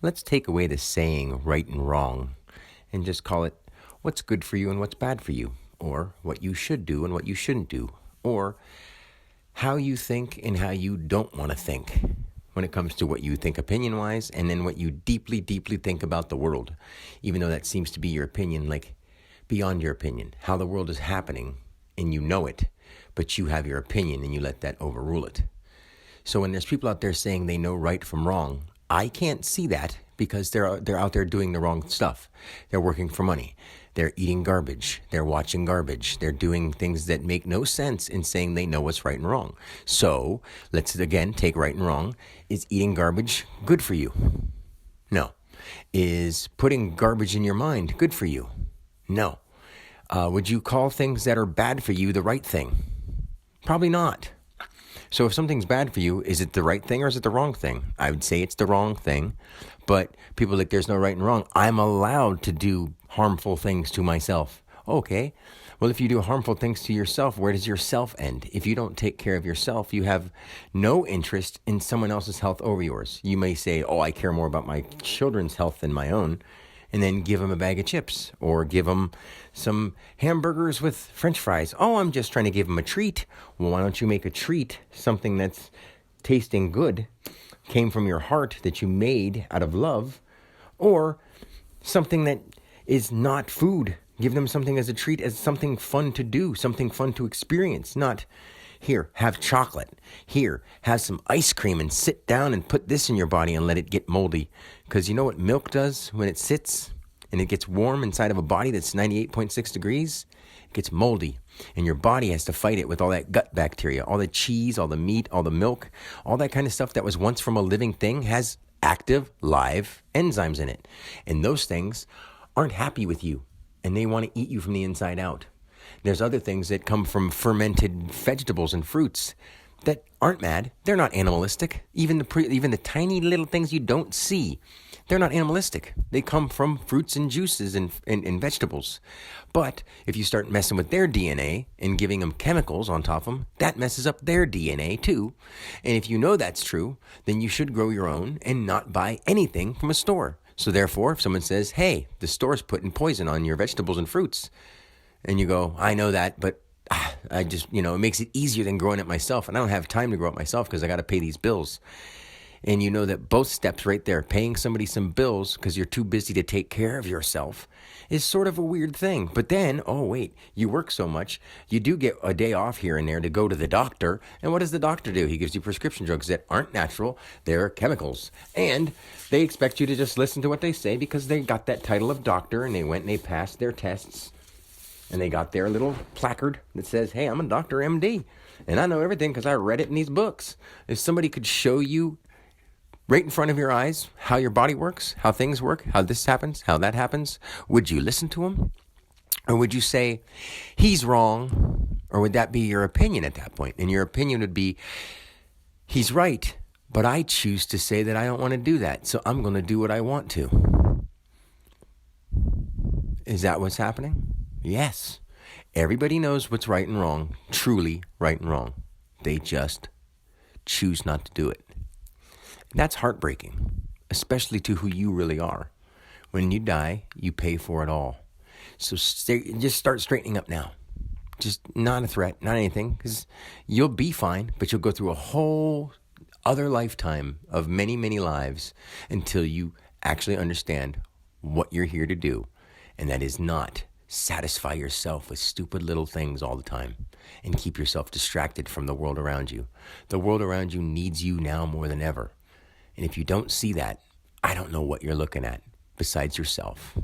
Let's take away the saying right and wrong and just call it what's good for you and what's bad for you, or what you should do and what you shouldn't do, or how you think and how you don't want to think when it comes to what you think opinion-wise, and then what you deeply, deeply think about the world, even though that seems to be your opinion, like beyond your opinion, how the world is happening and you know it, but you have your opinion and you let that overrule it. So when there's people out there saying they know right from wrong, I can't see that because they're out there doing the wrong stuff. They're working for money. They're eating garbage. They're watching garbage. They're doing things that make no sense in saying they know what's right and wrong. So let's again take right and wrong. Is eating garbage good for you? No. Is putting garbage in your mind good for you? No. Would you call things that are bad for you the right thing? Probably not. So if something's bad for you, is it the right thing or is it the wrong thing? I would say it's the wrong thing, but people are like, there's no right and wrong. I'm allowed to do harmful things to myself. Okay, well, if you do harmful things to yourself, where does your self end? If you don't take care of yourself, you have no interest in someone else's health over yours. You may say, oh, I care more about my children's health than my own, and then give them a bag of chips or give them some hamburgers with French fries. Oh, I'm just trying to give them a treat. Well, why don't you make a treat something that's tasting good, came from your heart, that you made out of love, or something that is not food. Give them something as a treat, as something fun to do, something fun to experience, not here, have chocolate. Here, have some ice cream and sit down and put this in your body and let it get moldy. Because you know what milk does when it sits and it gets warm inside of a body that's 98.6 degrees? It gets moldy. And your body has to fight it with all that gut bacteria, all the cheese, all the meat, all the milk, all that kind of stuff that was once from a living thing has active, live enzymes in it. And those things aren't happy with you, and they want to eat you from the inside out. There's other things that come from fermented vegetables and fruits that aren't mad. They're not animalistic. Even the tiny little things you don't see, they're not animalistic. They come from fruits and juices and vegetables. But if you start messing with their DNA and giving them chemicals on top of them, that messes up their DNA too. And if you know that's true, then you should grow your own and not buy anything from a store. So therefore, if someone says, hey, the store's putting poison on your vegetables and fruits, and you go, I know that, but I just, it makes it easier than growing it myself. And I don't have time to grow it myself because I got to pay these bills. And you know that both steps right there, paying somebody some bills because you're too busy to take care of yourself, is sort of a weird thing. But then, oh, wait, you work so much, you do get a day off here and there to go to the doctor. And what does the doctor do? He gives you prescription drugs that aren't natural. They're chemicals. And they expect you to just listen to what they say because they got that title of doctor and they went and they passed their tests. And they got their little placard that says, hey, I'm a Dr. MD. And I know everything because I read it in these books. If somebody could show you right in front of your eyes how your body works, how things work, how this happens, how that happens, would you listen to him? Or would you say, he's wrong? Or would that be your opinion at that point? And your opinion would be, he's right, but I choose to say that I don't want to do that. So I'm going to do what I want to. Is that what's happening? Yes. Everybody knows what's right and wrong, truly right and wrong. They just choose not to do it. That's heartbreaking, especially to who you really are. When you die, you pay for it all. So just start straightening up now. Just not a threat, not anything, because you'll be fine, but you'll go through a whole other lifetime of many, many lives until you actually understand what you're here to do, and that is not satisfy yourself with stupid little things all the time and keep yourself distracted from the world around you. The world around you needs you now more than ever. And if you don't see that, I don't know what you're looking at besides yourself.